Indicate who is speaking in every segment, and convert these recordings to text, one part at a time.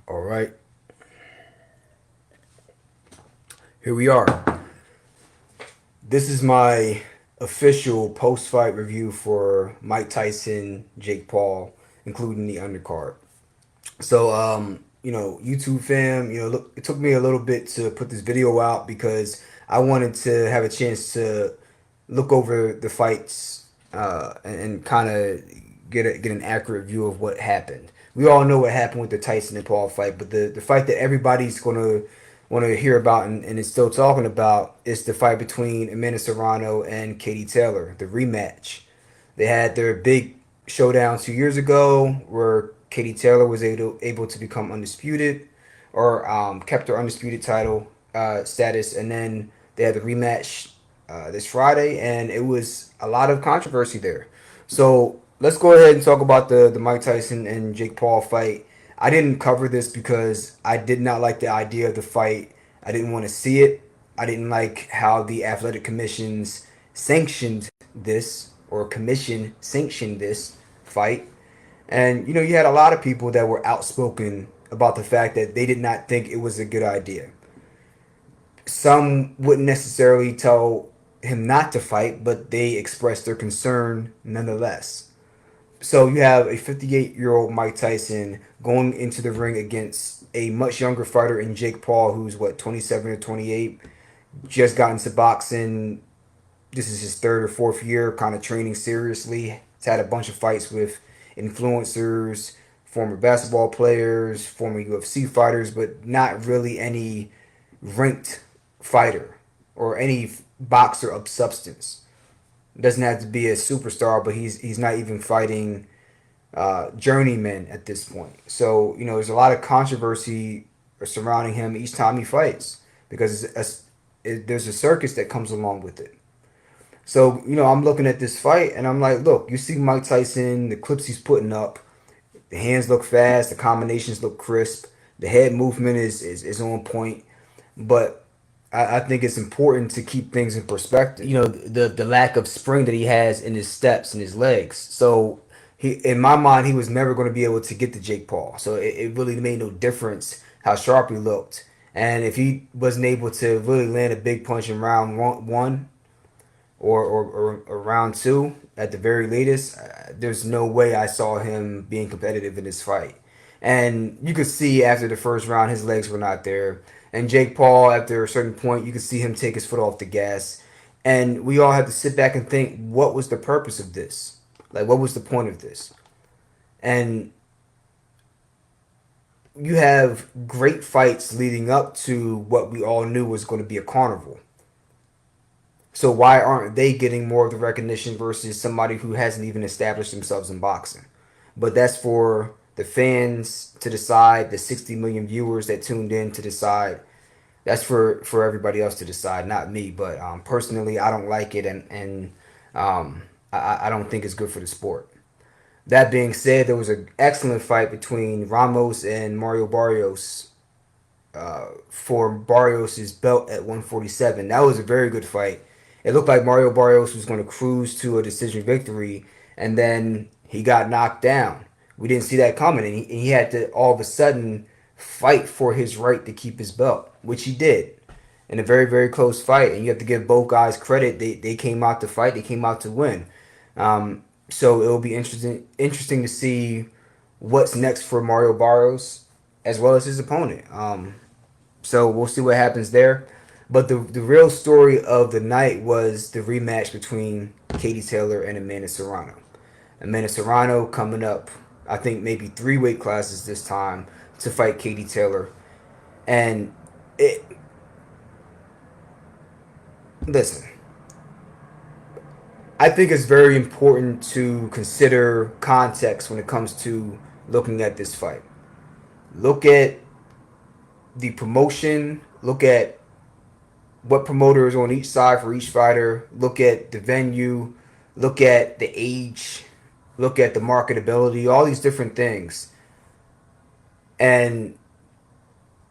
Speaker 1: All right, here we are. This is my official post-fight review for Mike Tyson, Jake Paul, including the undercard. So, YouTube fam, look, it took me a little bit to put this video out because I wanted to have a chance to look over the fights and kind of get an accurate view of what happened. We all know what happened with the Tyson and Paul fight, but the fight that everybody's gonna want to hear about and is still talking about is the fight between Amanda Serrano and Katie Taylor, the rematch. They had their big showdown 2 years ago where Katie Taylor was able to become undisputed or kept her undisputed title status, and then they had the rematch this Friday, and it was a lot of controversy there. So let's go ahead and talk about the Mike Tyson and Jake Paul fight. I didn't cover this because I did not like the idea of the fight. I didn't want to see it. I didn't like how the athletic commissions sanctioned this or commission sanctioned this fight. And you had a lot of people that were outspoken about the fact that they did not think it was a good idea. Some wouldn't necessarily tell him not to fight, but they expressed their concern nonetheless. So you have a 58-year-old Mike Tyson going into the ring against a much younger fighter in Jake Paul, who's what, 27 or 28, just got into boxing. This is his third or fourth year, kind of training seriously. He's had a bunch of fights with influencers, former basketball players, former UFC fighters, but not really any ranked fighter or any boxer of substance. Doesn't have to be a superstar, but he's not even fighting journeymen at this point. So there's a lot of controversy surrounding him each time he fights because there's a circus that comes along with it. So I'm looking at this fight and I'm like, look, you see Mike Tyson, the clips he's putting up, the hands look fast, the combinations look crisp, the head movement is on point, but I think it's important to keep things in perspective. The lack of spring that he has in his steps and his legs. So in my mind, he was never going to be able to get to Jake Paul. So it really made no difference how sharp he looked. And if he wasn't able to really land a big punch in round one or round two at the very latest, there's no way I saw him being competitive in this fight. And you could see after the first round, his legs were not there. And Jake Paul, after a certain point, you could see him take his foot off the gas. And we all had to sit back and think, what was the purpose of this? Like, what was the point of this? And you have great fights leading up to what we all knew was going to be a carnival. So why aren't they getting more of the recognition versus somebody who hasn't even established themselves in boxing? But that's for the fans to decide, the 60 million viewers that tuned in to decide. That's for everybody else to decide, not me. But personally, I don't like it, and I don't think it's good for the sport. That being said, there was an excellent fight between Ramos and Mario Barrios for Barrios' belt at 147. That was a very good fight. It looked like Mario Barrios was going to cruise to a decision victory, and then he got knocked down. We didn't see that coming, and he had to all of a sudden fight for his right to keep his belt, which he did in a very, very close fight. And you have to give both guys credit. They came out to fight. They came out to win. So it'll be interesting to see what's next for Mario Barrios as well as his opponent. So we'll see what happens there. But the real story of the night was the rematch between Katie Taylor and Amanda Serrano. Amanda Serrano coming up, I think maybe 3 weight classes this time to fight Katie Taylor. And listen, I think it's very important to consider context when it comes to looking at this fight. Look at the promotion, look at what promoter is on each side for each fighter, look at the venue, look at the age, look at the marketability, all these different things. And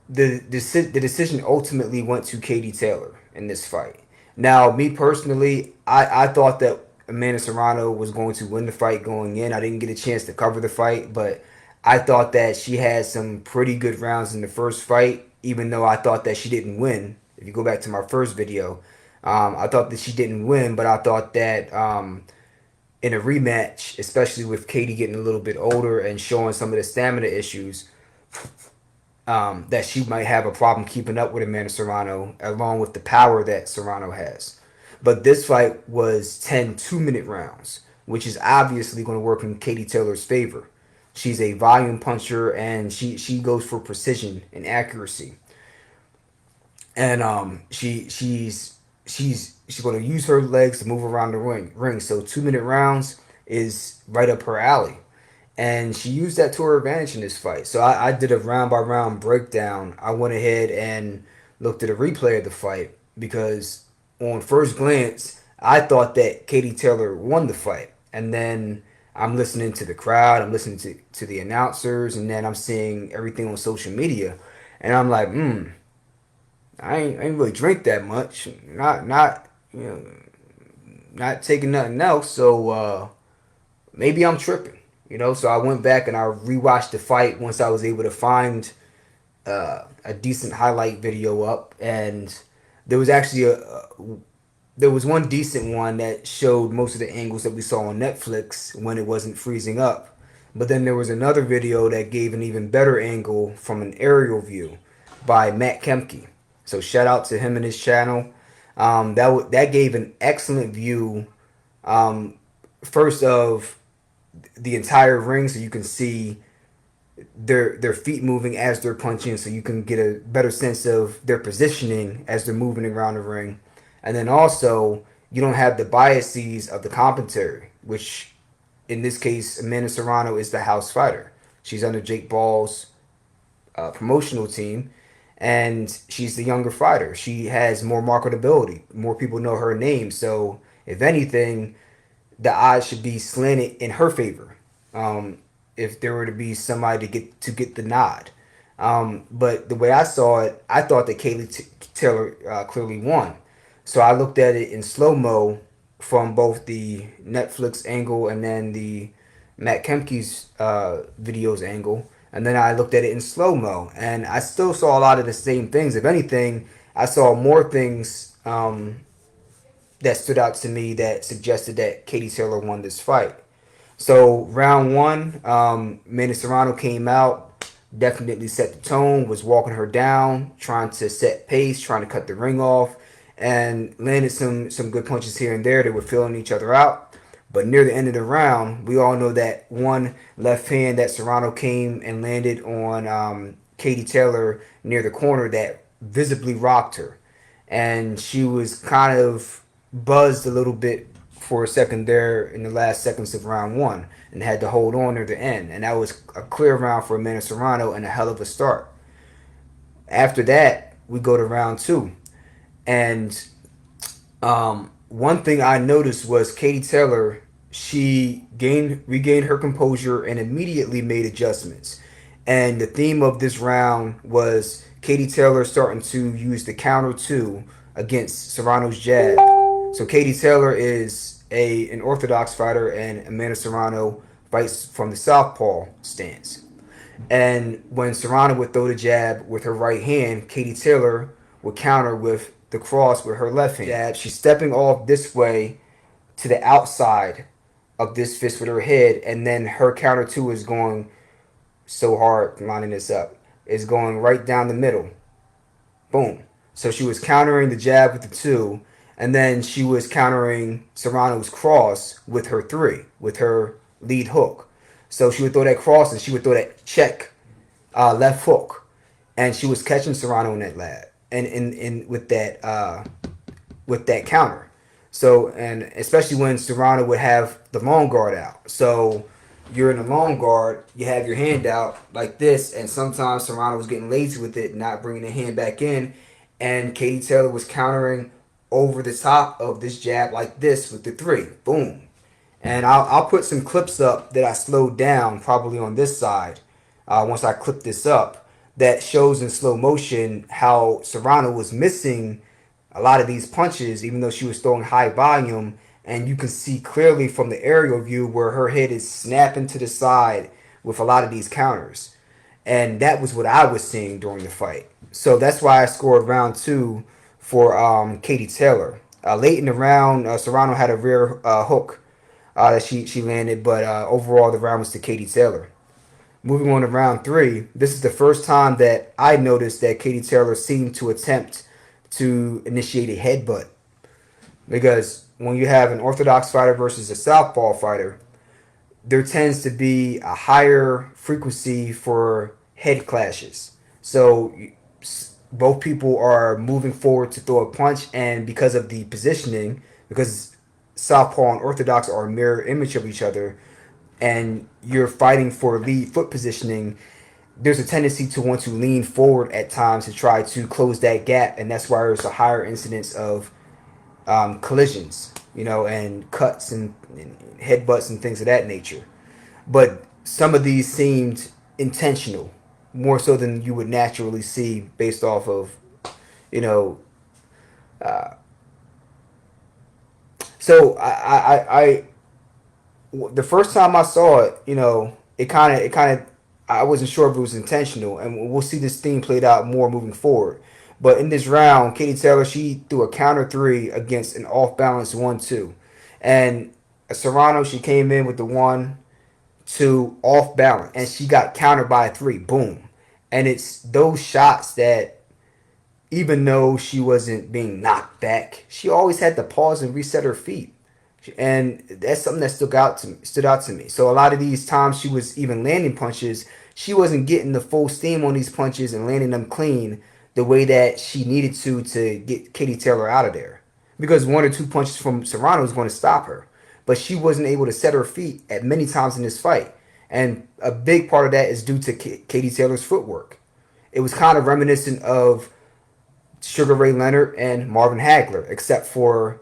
Speaker 1: the decision ultimately went to Katie Taylor in this fight. Now, me personally, I thought that Amanda Serrano was going to win the fight going in. I didn't get a chance to cover the fight, but I thought that she had some pretty good rounds in the first fight, even though I thought that she didn't win. If you go back to my first video, I thought that she didn't win, but I thought that in a rematch, especially with Katie getting a little bit older and showing some of the stamina issues, that she might have a problem keeping up with Amanda Serrano, along with the power that Serrano has. But this fight was 10 2-minute rounds, which is obviously going to work in Katie Taylor's favor. She's a volume puncher, and she goes for precision and accuracy. And she's going to use her legs to move around the ring. So 2-minute rounds is right up her alley, and she used that to her advantage in this fight. So I did a round by round breakdown. I went ahead and looked at a replay of the fight because on first glance I thought that Katie Taylor won the fight, and then I'm listening to the crowd, I'm listening to the announcers, and then I'm seeing everything on social media, and I'm like, I ain't really drink that much, not you know not taking nothing else, so maybe I'm tripping, So I went back and I rewatched the fight once I was able to find a decent highlight video up, and there was actually there was one decent one that showed most of the angles that we saw on Netflix when it wasn't freezing up. But then there was another video that gave an even better angle from an aerial view by Matt Kemke. So shout out to him and his channel. That gave an excellent view, first of the entire ring, so you can see their feet moving as they're punching, so you can get a better sense of their positioning as they're moving around the ring. And then also, you don't have the biases of the commentary, which in this case, Amanda Serrano is the house fighter. She's under Jake Paul's promotional team, and she's the younger fighter. She has more marketability. More people know her name. So, if anything, the odds should be slanted in her favor. If there were to be somebody to get the nod. But the way I saw it, I thought that Taylor clearly won. So I looked at it in slow mo from both the Netflix angle and then the Matt Kemke's videos angle, and then I looked at it in slow mo, and I still saw a lot of the same things. If anything, I saw more things that stood out to me that suggested that Katie Taylor won this fight. So round one, Amanda Serrano came out, definitely set the tone, was walking her down, trying to set pace, trying to cut the ring off, and landed some good punches here and there. They were filling each other out. But near the end of the round, we all know that one left hand that Serrano came and landed on Katie Taylor near the corner that visibly rocked her. And she was kind of buzzed a little bit for a second there in the last seconds of round one and had to hold on near the end. And that was a clear round for Amanda Serrano and a hell of a start. After that, we go to round two. And one thing I noticed was Katie Taylor, she regained her composure and immediately made adjustments. And the theme of this round was Katie Taylor starting to use the counter two against Serrano's jab. So Katie Taylor is an orthodox fighter, and Amanda Serrano fights from the southpaw stance. And when Serrano would throw the jab with her right hand, Katie Taylor would counter with the cross with her left hand. Jab, she's stepping off this way to the outside of this fist with her head, and then her counter two is going so hard, lining this up, is going right down the middle. Boom. So she was countering the jab with the two, and then she was countering Serrano's cross with her three, with her lead hook. So she would throw that cross and she would throw that check left hook, and she was catching Serrano in that lab and in with that counter. So, and especially when Serrano would have the long guard out. So you're in the long guard, you have your hand out like this, and sometimes Serrano was getting lazy with it, not bringing the hand back in, and Katie Taylor was countering over the top of this jab like this with the three. Boom. And I'll put some clips up that I slowed down probably on this side once I clip this up, that shows in slow motion how Serrano was missing a lot of these punches even though she was throwing high volume, and you can see clearly from the aerial view where her head is snapping to the side with a lot of these counters. And that was what I was seeing during the fight. So that's why I scored round two for Katie Taylor. Late in the round, Serrano had a rear hook that she landed, but overall the round was to Katie Taylor. Moving on to round three, this is the first time that I noticed that Katie Taylor seemed to attempt to initiate a headbutt. Because when you have an orthodox fighter versus a southpaw fighter, there tends to be a higher frequency for head clashes. So both people are moving forward to throw a punch, and because of the positioning, because southpaw and orthodox are a mirror image of each other, and you're fighting for lead foot positioning, there's a tendency to want to lean forward at times to try to close that gap, and that's why there's a higher incidence of collisions, and cuts and headbutts and things of that nature. But some of these seemed intentional, more so than you would naturally see based off of, you know. Uh, so the first time I saw it, I wasn't sure if it was intentional, and we'll see this theme played out more moving forward. But in this round, Katie Taylor, she threw a counter three against an off balance 1-2, and Serrano, she came in with the 1-2 off balance, and she got countered by a three, boom, and it's those shots that, even though she wasn't being knocked back, she always had to pause and reset her feet. And that's something that stood out to me. So a lot of these times she was even landing punches, she wasn't getting the full steam on these punches and landing them clean the way that she needed to get Katie Taylor out of there. Because one or two punches from Serrano was going to stop her. But she wasn't able to set her feet at many times in this fight. And a big part of that is due to Katie Taylor's footwork. It was kind of reminiscent of Sugar Ray Leonard and Marvin Hagler, except for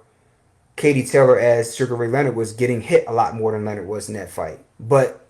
Speaker 1: Katie Taylor, as Sugar Ray Leonard was getting hit a lot more than Leonard was in that fight. But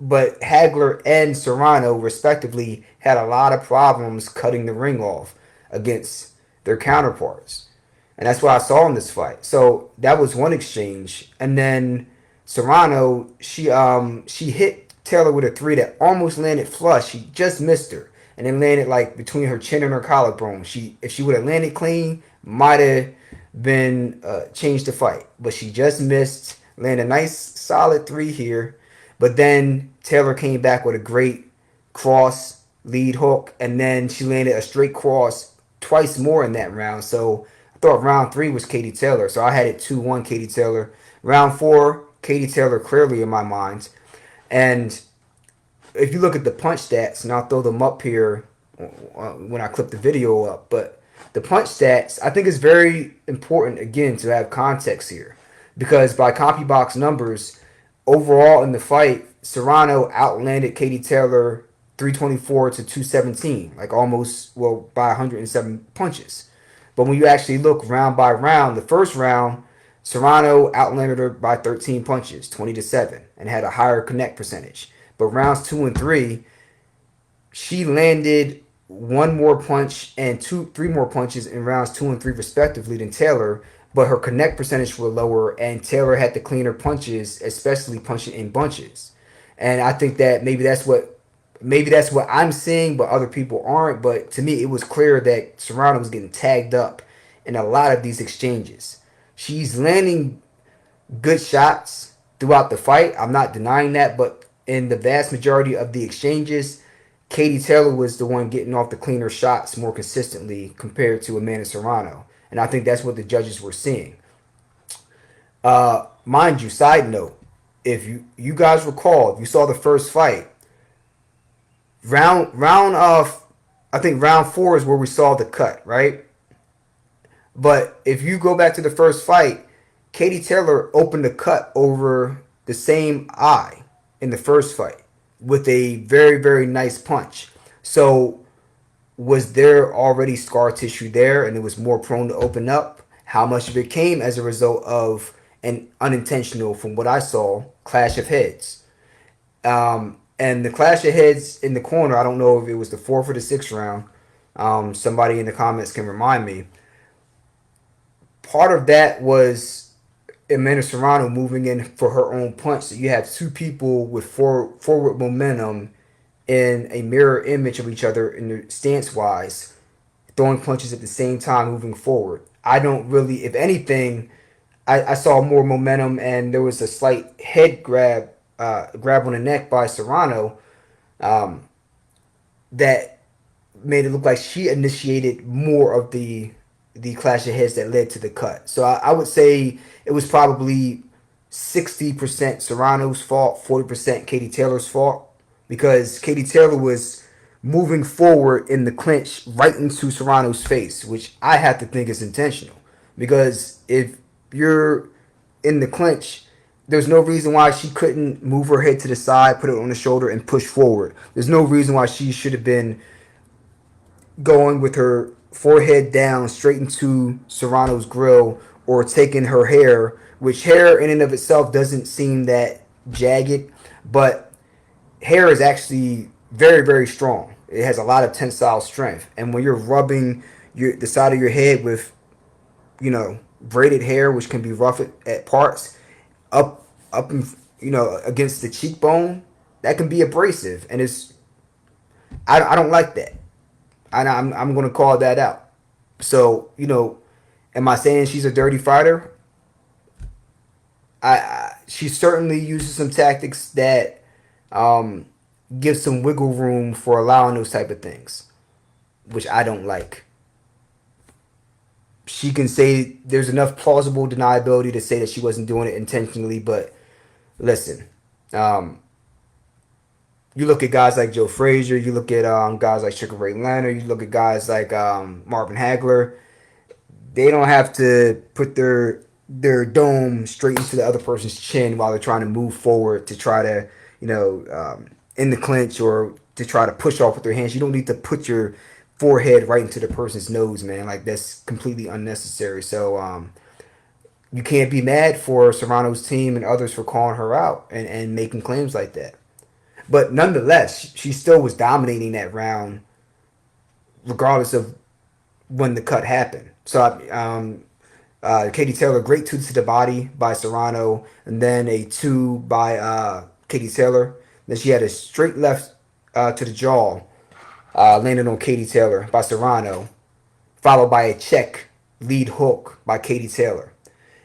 Speaker 1: Hagler and Serrano, respectively, had a lot of problems cutting the ring off against their counterparts. And that's what I saw in this fight. So that was one exchange. And then Serrano, she hit Taylor with a three that almost landed flush. She just missed her. And then landed like between her chin and her collarbone. If she would have landed clean, might have been changed the fight. But she just missed, landed a nice solid three here. But then Taylor came back with a great cross lead hook, and then she landed a straight cross twice more in that round. So I thought round three was Katie Taylor. So I had it 2-1 Katie Taylor. Round four, Katie Taylor clearly in my mind. And if you look at the punch stats, and I'll throw them up here when I clip the video up, but the punch stats, I think it's very important, again, to have context here. Because by CompuBox numbers, overall in the fight, Serrano outlanded Katie Taylor 324 to 217, like almost, well, by 107 punches. But when you actually look round by round, the first round, Serrano outlanded her by 13 punches, 20-7, and had a higher connect percentage. But rounds 2 and 3, she landed one more punch and three more punches in rounds 2 and 3 respectively than Taylor, but her connect percentage were lower, and Taylor had to clean her punches, especially punching in bunches. And I think that maybe that's what I'm seeing, but other people aren't. But to me, it was clear that Serrano was getting tagged up in a lot of these exchanges. She's landing good shots throughout the fight. I'm not denying that, but in the vast majority of the exchanges, Katie Taylor was the one getting off the cleaner shots more consistently compared to Amanda Serrano. And I think that's what the judges were seeing. Mind you, side note, if you guys recall, if you saw the first fight, I think round 4 is where we saw the cut, right? But if you go back to the first fight, Katie Taylor opened the cut over the same eye in the first fight with a very, very nice punch. So was there already scar tissue there and it was more prone to open up? How much of it came as a result of an unintentional, from what I saw, clash of heads? And the clash of heads in the corner, I don't know if it was the 4th or the 6th round. Somebody in the comments can remind me. Part of that was Amanda Serrano moving in for her own punch. So you have two people with forward momentum in a mirror image of each other in the stance wise, throwing punches at the same time, moving forward. I don't really, if anything, I saw more momentum, and there was a slight head grab on the neck by Serrano, um, that made it look like she initiated more of the clash of heads that led to the cut. So I would say it was probably 60% Serrano's fault, 40% Katie Taylor's fault, because Katie Taylor was moving forward in the clinch right into Serrano's face, which I have to think is intentional. Because if you're in the clinch, there's no reason why she couldn't move her head to the side, put it on the shoulder, and push forward. There's no reason why she should have been going with her forehead down straight into Serrano's grill, or taking her hair, which hair in and of itself doesn't seem that jagged, but hair is actually very, very strong. It has a lot of tensile strength. And when you're rubbing the side of your head with, braided hair, which can be rough at parts, up against the cheekbone, that can be abrasive. And I don't like that. I'm going to call that out. So, am I saying she's a dirty fighter? She certainly uses some tactics that um, give some wiggle room for allowing those type of things, which I don't like. She can say there's enough plausible deniability to say that she wasn't doing it intentionally, but listen, um, you look at guys like Joe Frazier, you look at guys like Sugar Ray Leonard, you look at guys like Marvin Hagler. They don't have to put their dome straight into the other person's chin while they're trying to move forward to try to, in the clinch, or to try to push off with their hands. You don't need to put your forehead right into the person's nose, man. Like, that's completely unnecessary. So you can't be mad for Serrano's team and others for calling her out and making claims like that. But nonetheless, she still was dominating that round, regardless of when the cut happened. So Katie Taylor, great two to the body by Serrano, and then a two by Katie Taylor. Then she had a straight left to the jaw, landed on Katie Taylor by Serrano, followed by a check lead hook by Katie Taylor.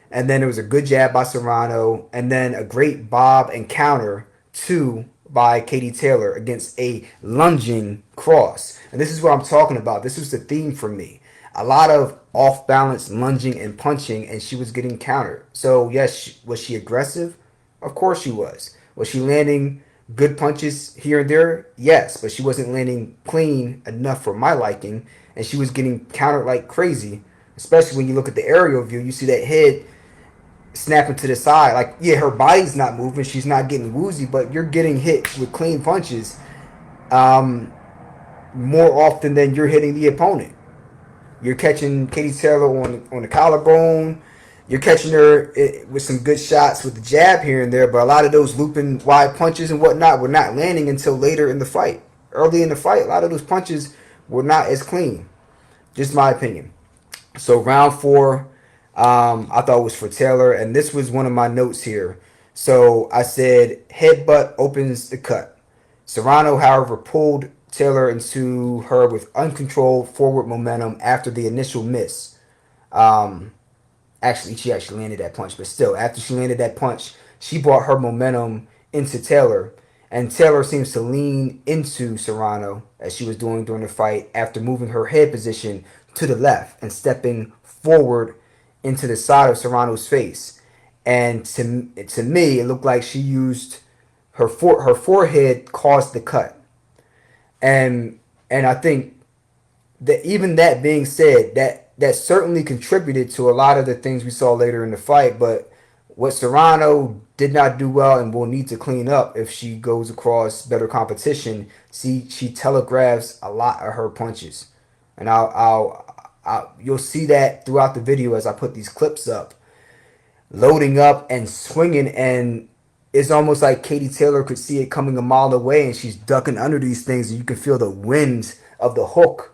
Speaker 1: And then there was a good jab by Serrano, and then a great bob and counter two by Katie Taylor against a lunging cross. And this is what I'm talking about. This was the theme for me. A lot of off balance lunging and punching, and she was getting countered. So, yes, was she aggressive? Of course she was. Was she landing good punches here and there? Yes, but she wasn't landing clean enough for my liking, and she was getting countered like crazy. Especially when you look at the aerial view, you see that head snapping to the side. Like, yeah, her body's not moving, she's not getting woozy, but you're getting hit with clean punches more often than you're hitting the opponent. You're catching Katie Taylor on the collarbone. You're catching her with some good shots with the jab here and there, but a lot of those looping wide punches and whatnot were not landing until later in the fight. Early in the fight, a lot of those punches were not as clean. Just my opinion. So round four, I thought was for Taylor, and this was one of my notes here. So I said headbutt opens the cut. Serrano, however, pulled Taylor into her with uncontrolled forward momentum after the initial miss. Um, she actually landed that punch, but still, after she landed that punch, she brought her momentum into Taylor, and Taylor seems to lean into Serrano as she was doing during the fight after moving her head position to the left and stepping forward into the side of Serrano's face. And to me, it looked like she used her forehead caused the cut. And I think that, even that being said, that certainly contributed to a lot of the things we saw later in the fight. But what Serrano did not do well and will need to clean up if she goes across better competition, she telegraphs a lot of her punches, and you'll see that throughout the video as I put these clips up, loading up and swinging, and it's almost like Katie Taylor could see it coming a mile away, and she's ducking under these things, and you can feel the wind of the hook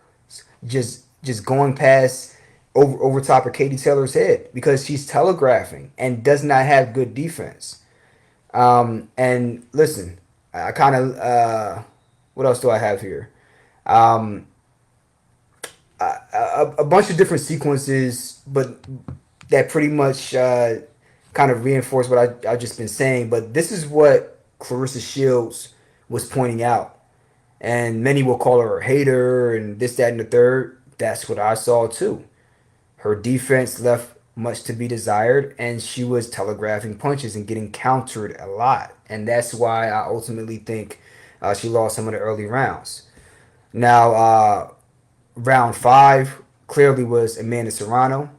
Speaker 1: just going past over top of Katie Taylor's head because she's telegraphing and does not have good defense. And listen, I kind of what else do I have here? Um, a bunch of different sequences, but that pretty much kind of reinforce what I've just been saying. But this is what Clarissa Shields was pointing out. And many will call her a hater and this, that, and the third. That's what I saw too. Her defense left much to be desired, and she was telegraphing punches and getting countered a lot. And that's why I ultimately think she lost some of the early rounds. Now, round five clearly was Amanda Serrano.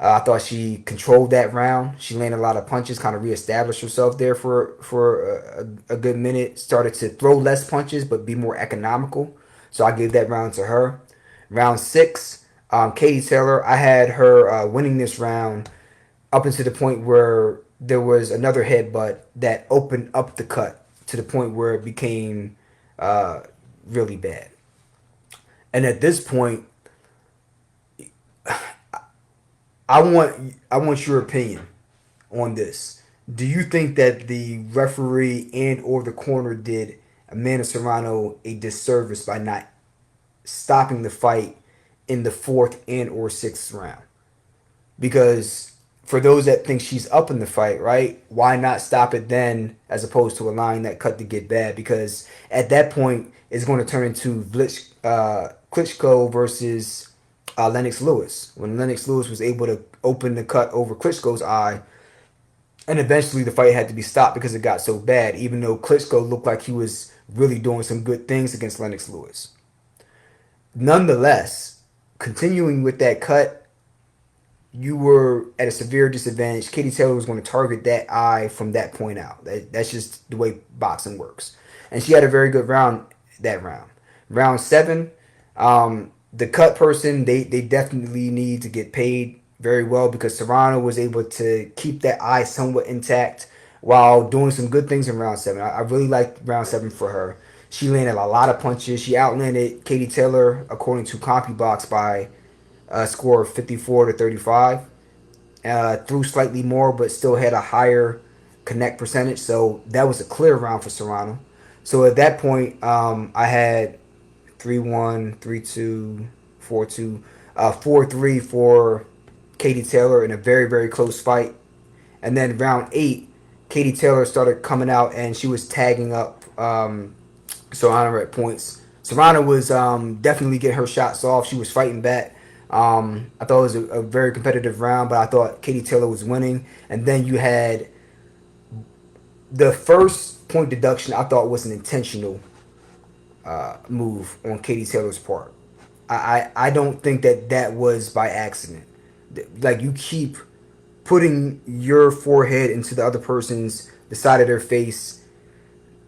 Speaker 1: I thought she controlled that round. She landed a lot of punches, kind of reestablished herself there for a good minute. Started to throw less punches, but be more economical. So I gave that round to her. Round six, Katie Taylor. I had her winning this round up until the point where there was another headbutt that opened up the cut to the point where it became really bad. And at this point, I want your opinion on this. Do you think that the referee and or the corner did Amanda Serrano a disservice by not stopping the fight in the fourth and or sixth round? Because for those that think she's up in the fight, right? Why not stop it then, as opposed to allowing that cut to get bad? Because at that point, it's going to turn into Klitschko versus Lennox Lewis. When Lennox Lewis was able to open the cut over Klitschko's eye, and eventually the fight had to be stopped because it got so bad, even though Klitschko looked like he was really doing some good things against Lennox Lewis. Nonetheless, continuing with that cut, you were at a severe disadvantage. Katie Taylor was going to target that eye from that point out. That's just the way boxing works. And she had a very good round that round. Round seven, the cut person, they definitely need to get paid very well because Serrano was able to keep that eye somewhat intact while doing some good things in round seven. I really liked round seven for her. She landed a lot of punches. She outlanded Katie Taylor, according to CompuBox, by a score of 54 to 35. Threw slightly more, but still had a higher connect percentage. So that was a clear round for Serrano. So at that point, I had 3-1, 3-2, 4-2, 4-3 for Katie Taylor in a very, very close fight. And then round eight, Katie Taylor started coming out and she was tagging up Serrano at points. Serrano was definitely getting her shots off. She was fighting back. I thought it was a very competitive round, but I thought Katie Taylor was winning. And then you had the first point deduction. I thought was an intentional move on Katie Taylor's part. I don't think that was by accident. Like, you keep putting your forehead into the other person's the side of their face.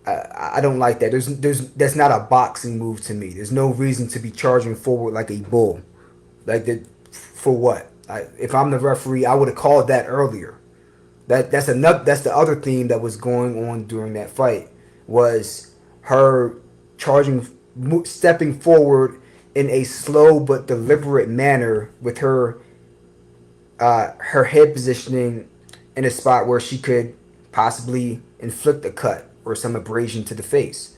Speaker 1: I don't like that. That's not a boxing move to me. There's no reason to be charging forward like a bull. Like that for what? If I'm the referee, I would have called that earlier. That's the other theme that was going on during that fight was her stepping forward in a slow but deliberate manner with her head positioning in a spot where she could possibly inflict a cut or some abrasion to the face.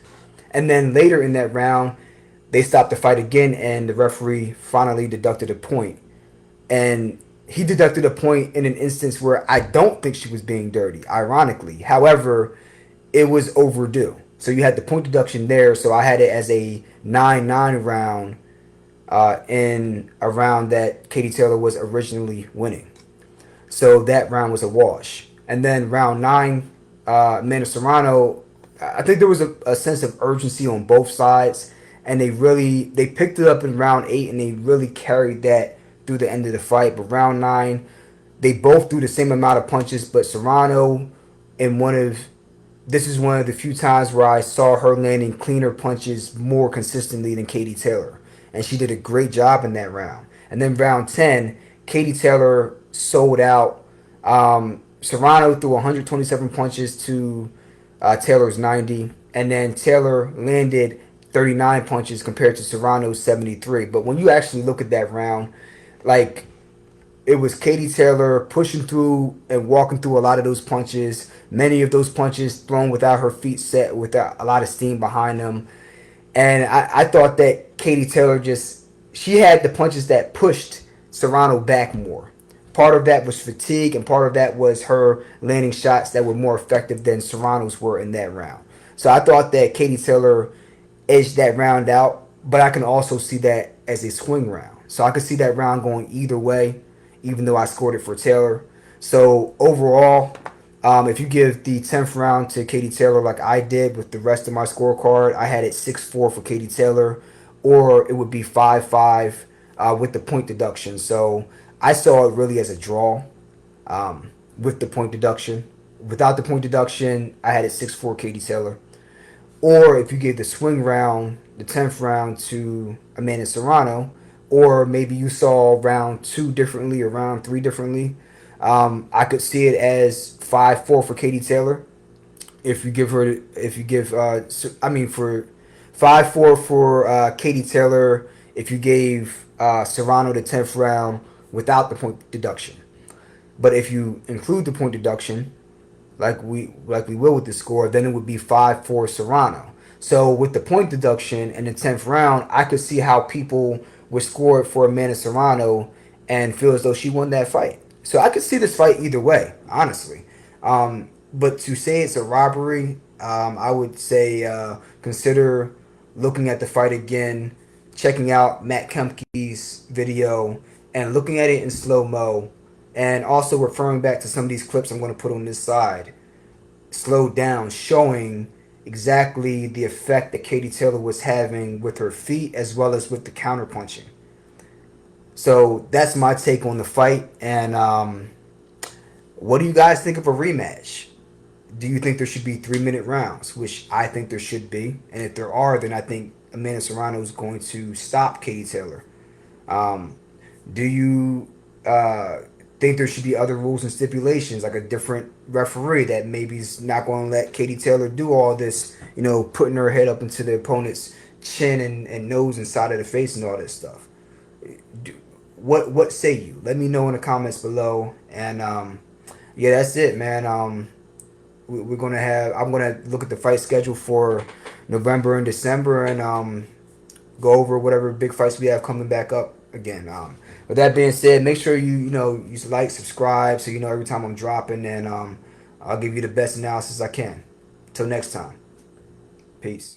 Speaker 1: And then later in that round, they stopped the fight again, and the referee finally deducted a point. And he deducted a point in an instance where I don't think she was being dirty, ironically. However, it was overdue. So you had the point deduction there, so I had it as a 9-9 round in a round that Katie Taylor was originally winning. So that round was a wash. And then round 9, Amanda Serrano, I think there was a sense of urgency on both sides, and they picked it up in round 8, and they really carried that through the end of the fight. But round 9, they both threw the same amount of punches, but Serrano, this is one of the few times where I saw her landing cleaner punches more consistently than Katie Taylor, and she did a great job in that round. And then round 10, Katie Taylor sold out. Serrano threw 127 punches to Taylor's 90, and then Taylor landed 39 punches compared to Serrano's 73. But when you actually look at that round, like, it was Katie Taylor pushing through and walking through a lot of those punches. Many of those punches thrown without her feet set, without a lot of steam behind them. And I thought that Katie Taylor just, she had the punches that pushed Serrano back more. Part of that was fatigue, and part of that was her landing shots that were more effective than Serrano's were in that round. So I thought that Katie Taylor edged that round out, but I can also see that as a swing round. So I could see that round going either way, even though I scored it for Taylor. So overall, if you give the 10th round to Katie Taylor like I did with the rest of my scorecard, I had it 6-4 for Katie Taylor, or it would be 5-5 with the point deduction. So I saw it really as a draw with the point deduction. Without the point deduction, I had it 6-4 Katie Taylor. Or if you gave the swing round, the 10th round to Amanda Serrano, or maybe you saw round 2 differently or round 3 differently, I could see it as 5-4 for Katie Taylor. If you give her, if you give, I mean, for 5-4 for Katie Taylor, if you gave Serrano the 10th round without the point deduction. But if you include the point deduction, like we will with the score, then it would be 5-4 Serrano. So with the point deduction in the 10th round, I could see how people would score it for Amanda Serrano and feel as though she won that fight. So I could see this fight either way, honestly. But to say it's a robbery, I would say consider looking at the fight again, checking out Matt Kempke's video, and looking at it in slow mo, and also referring back to some of these clips I'm going to put on this side, slowed down, showing exactly the effect that Katie Taylor was having with her feet as well as with the counter punching. So that's my take on the fight. And what do you guys think of a rematch? Do you think there should be 3-minute rounds, which I think there should be? And if there are, then I think Amanda Serrano is going to stop Katie Taylor. Um, do you think there should be other rules and stipulations, like a different referee that maybe is not going to let Katie Taylor do all this, putting her head up into the opponent's chin and nose and side of the face and all this stuff? Do, what say you? Let me know in the comments below. And yeah, that's it, man. We're gonna have. I'm gonna look at the fight schedule for November and December, and go over whatever big fights we have coming back up again. With that being said, make sure you like, subscribe, so you know every time I'm dropping, and I'll give you the best analysis I can. Till next time, peace.